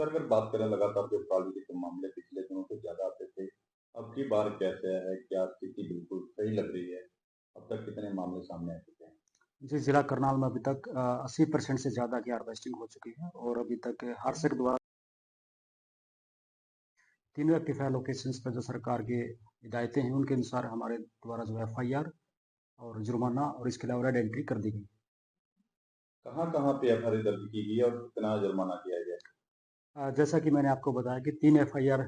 Sir अगर बात करें लगातार जो पराली के मामले पिछले दिनों से ज़्यादा आते थे, अब की बार कैसे है? क्या स्थिति बिल्कुल सही लग रही है? अब तक कितने मामले सामने आ चुके हैं? जी, जिला करनाल में अभी तक 80% से ज़्यादा की हार्वेस्टिंग हो चुकी है और अभी तक हार्सेक द्वारा 3 रेक्टिफायर लोकेशंस पर जो सरकार की हिदायतें हैं, उनके अनुसार हमारे द्वारा जो एफआईआर और जुर्माना और इसके अलावा रेड एंट्री कर दी गई। कहाँ-कहाँ पे एफआईआर दर्ज की गई है और कितना जुर्माना किया गया? जैसा कि मैंने आपको बताया कि 3 एफआईआर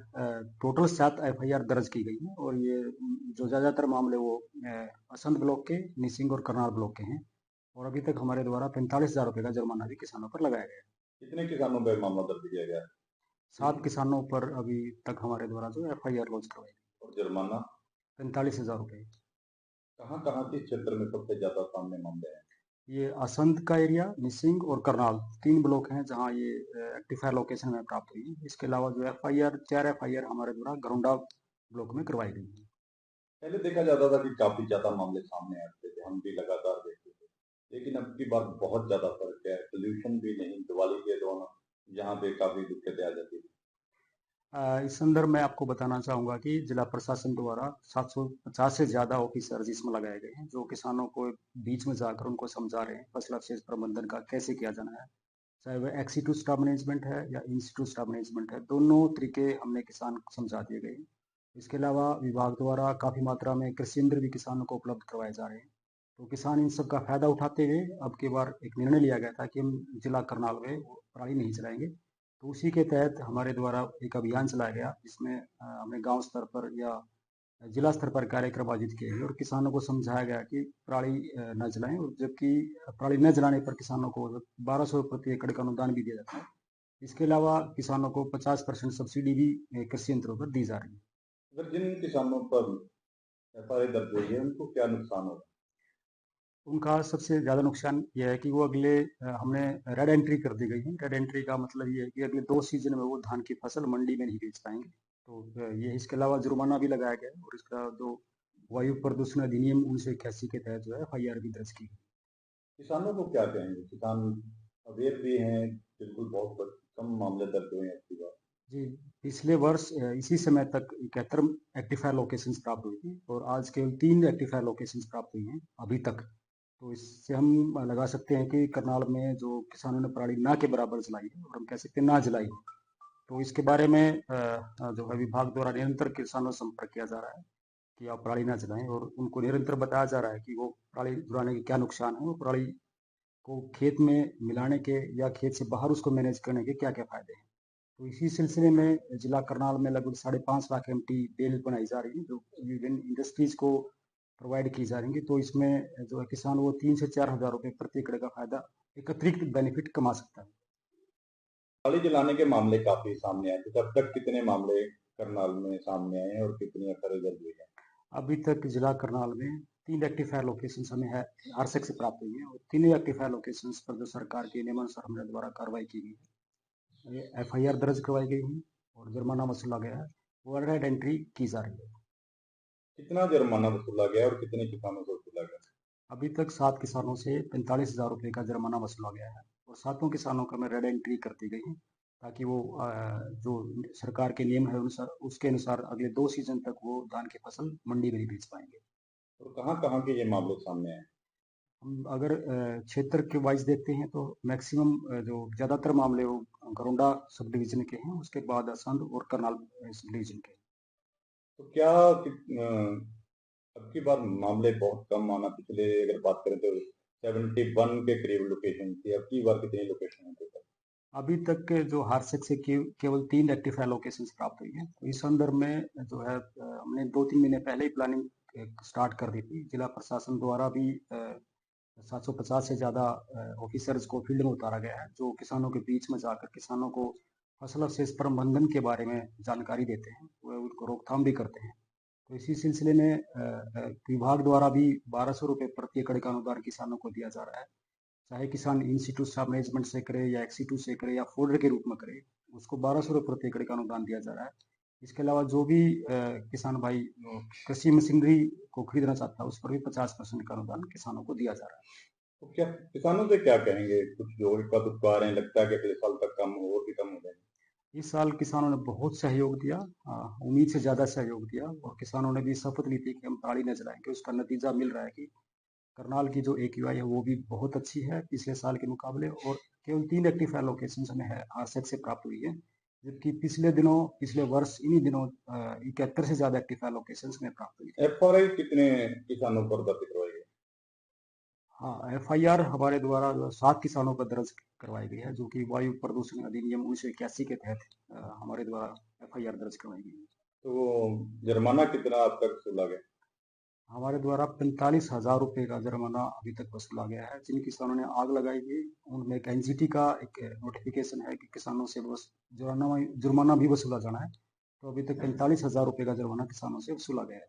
टोटल 7 एफआईआर दर्ज की गई हैं और ये जो ज़्यादातर मामले वो असंध ब्लॉक के, निसिंग और करनाल ब्लॉक के हैं और अभी तक हमारे द्वारा 45,000 रुपये का जुर्माना भी किसानों पर लगाया गया है। कितने किसानों पे मामला दर्ज किया गया? 7 किसानों पर अभी तक हमारे द्वारा जो एफआईआर लॉन्च करवाई गई, और जुर्माना? 45,000 रुपये। कहाँ-कहाँ किस क्षेत्र में सबसे ज़्यादा सामने मामले हैं? ये असंध का एरिया, निसिंग और करनाल 3 ब्लॉक हैं जहाँ ये रेक्टिफायर लोकेशन में प्राप्त हुई है। इसके अलावा जो एफआईआर 4 एफआईआर हमारे द्वारा घरौंडा ब्लॉक में करवाई गई है। पहले देखा जाता था कि काफ़ी ज़्यादा मामले सामने आते थे, हम भी लगातार देखते थे। लेकिन अब की बार बहुत ज़्यादा फ़र्क है, सॉल्यूशन भी नहीं, दिवाली के दौरान जहाँ पे काफ़ी दिक्कतें आ जाती थी। इस संदर्भ में आपको बताना चाहूँगा कि जिला प्रशासन द्वारा 750 से ज़्यादा ऑफिसर्स इसमें लगाए गए हैं, जो किसानों को बीच में जाकर उनको समझा रहे हैं फसल अवशेष प्रबंधन का कैसे किया जाना है। चाहे वह एक्सीटू स्टाफ मैनेजमेंट है या इंस्टीट्यू स्टाफ मैनेजमेंट है, दोनों तरीके हमने किसान को समझा दिए गए हैं। इसके अलावा विभाग द्वारा काफ़ी मात्रा में कृषि यंत्र भी किसानों को उपलब्ध करवाए जा रहे हैं। तो किसान इन सब का फायदा उठाते हुए अब की बार एक निर्णय लिया गया था कि हम जिला करनाल में पराली नहीं चलाएंगे। तो उसी के तहत हमारे द्वारा एक अभियान चलाया गया जिसमें हमने गांव स्तर पर या जिला स्तर पर कार्यक्रम आयोजित किए गए और किसानों को समझाया गया कि पराली न जलाएं, और जबकि पराली न जलाने पर किसानों को 1200 प्रति एकड़ का अनुदान भी दिया जाता है। इसके अलावा किसानों को 50% सब्सिडी भी कृषि यंत्रों पर दी जा रही है। अगर जिन किसानों पर एफआईआर दर्ज हुई है, उनको क्या नुकसान होगा? उनका सबसे ज़्यादा नुकसान यह है कि वो अगले हमने रेड एंट्री कर दी गई है। रेड एंट्री का मतलब ये है कि अगले 2 सीजन में वो धान की फसल मंडी में नहीं बेच पाएंगे। तो ये इसके अलावा जुर्माना भी लगाया गया है और इसका जो वायु प्रदूषण अधिनियम 1981 के तहत जो है एफआईआर भी दर्ज की गई। किसानों को क्या कहेंगे? किसान अवेयर भी हैं, बिल्कुल बहुत कम मामले दर्ज हुए हैं अब की बार। जी, पिछले वर्ष इसी समय तक 71 रेक्टिफायर लोकेशंस प्राप्त हुई थी और आज केवल 3 रेक्टिफायर लोकेशंस प्राप्त हुई हैं अभी तक। तो इससे हम लगा सकते हैं कि करनाल में जो किसानों ने पराली ना के बराबर जलाई है और हम कह सकते हैं ना जलाई है। तो इसके बारे में जो है विभाग द्वारा निरंतर किसानों से संपर्क किया जा रहा है कि आप पराली ना जलाएं और उनको निरंतर बताया जा रहा है कि वो पराली जलाने के क्या नुकसान है और पराली को खेत में मिलाने के या खेत से बाहर उसको मैनेज करने के क्या क्या फायदे हैं। तो इसी सिलसिले में जिला करनाल में लगभग 5.5 लाख एमटी बेल बनाई जा रही है जो विभिन्न इंडस्ट्रीज को प्रोवाइड की जा रही है। तो इसमें जो है किसान वो 3 से 4 हज़ार रुपये प्रति एकड़ का फायदा, एक अतिरिक्त बेनिफिट कमा सकता है। पराली जलाने के मामले काफ़ी सामने आए थे, तो अब तक कितने मामले करनाल में सामने आए हैं और कितनी एफआईआर दर्ज हुई है? अभी तक जिला करनाल में 3 रेक्टिफायर लोकेशन हमें है आरसेक से प्राप्त हुई है और 3 रेक्टिफायर लोकेशन पर जो सरकार के नियमानुसार हमारे द्वारा कार्रवाई की गई है, एफआईआर दर्ज करवाई गई है और जुर्माना वसूला गया है। वो रेड एंट्री की जा रही है। कितना जुर्माना वसूला गया और कितने किसानों से वसूला गया? अभी तक 7 किसानों से 45,000 रुपये का जुर्माना वसूला गया है और 7 किसानों का में रेड एंट्री कर दी गई है ताकि वो जो सरकार के नियम है अनुसार उसके अनुसार अगले 2 सीजन तक वो धान की फसल मंडी में नहीं बेच पाएंगे। और कहाँ-कहाँ के ये मामले सामने आए? हम अगर क्षेत्र के वाइज देखते हैं तो मैक्सिमम जो ज़्यादातर मामले वो घरौंडा सब डिवीजन के हैं, उसके बाद असंध और करनाल सब डिवीजन के। तो क्या अब की बार मामले बहुत कम आना, पिछले अगर बात करें तो 71 के करीब लोकेशन थी, अब की बार कितनी लोकेशन है टोटल? अभी तक के जो हार्सेक से केवल 3 रेक्टिफायर लोकेशंस प्राप्त हुई हैं। तो इस संदर्भ में जो है हमने 2-3 महीने पहले ही प्लानिंग स्टार्ट कर दी थी। जिला प्रशासन द्वारा भी 750 से ज़्यादा ऑफिसर्स को फील्ड में उतारा गया है जो किसानों के बीच में जाकर किसानों को फसल अवशेष प्रबंधन के बारे में जानकारी देते हैं, वो उनको रोकथाम भी करते हैं। तो इसी सिलसिले में विभाग द्वारा भी 1200 रुपये प्रति एकड़ का अनुदान किसानों को दिया जा रहा है। चाहे किसान इंस्टीट्यूट ऑफ मैनेजमेंट से करे या एक्सीटू से करे या फोल्डर के रूप में करे, उसको 1200 रुपये प्रति एकड़ का अनुदान दिया जा रहा है। इसके अलावा जो भी किसान भाई कृषि मशीनरी को खरीदना चाहता है उस पर भी 50% का अनुदान किसानों को दिया जा रहा है। तो क्या किसानों से क्या कहेंगे? कुछ जो इक्का दुक्का आ रहे हैं, लगता है कि अगले साल तक कम हो और भी कम हो जाएंगे। इस साल किसानों ने बहुत सहयोग दिया, उम्मीद से ज़्यादा सहयोग दिया और किसानों ने भी शपथ ली थी कि हम पराली नहीं जलाएंगे। उसका नतीजा मिल रहा है कि करनाल की जो AQI है वो भी बहुत अच्छी है पिछले साल के मुकाबले, और केवल 3 एक्टिव एलोकेशन हमें है आरसेक से प्राप्त हुई है, जबकि पिछले वर्ष इन्हीं दिनों 71 से ज़्यादा एक्टिव एलोकेशन हमें प्राप्त हुई थी। FRI कितने किसानों पर दर्ज करवाई गई? हाँ, FIR हमारे द्वारा 7 किसानों पर दर्ज करवाई गई है, जो कि वायु प्रदूषण अधिनियम 1981 के तहत हमारे द्वारा FIR दर्ज करवाई गई है। तो जुर्माना कितना अब तक वसूला गया? हमारे द्वारा 45,000 रुपये का जुर्माना अभी तक वसूला गया है। जिन किसानों ने आग लगाई थी उनमें एक NGT का एक नोटिफिकेशन है कि किसानों से बस जुर्माना भी वसूला जाना है। तो अभी तक 45,000 रुपये का जुर्माना किसानों से वसूला गया है।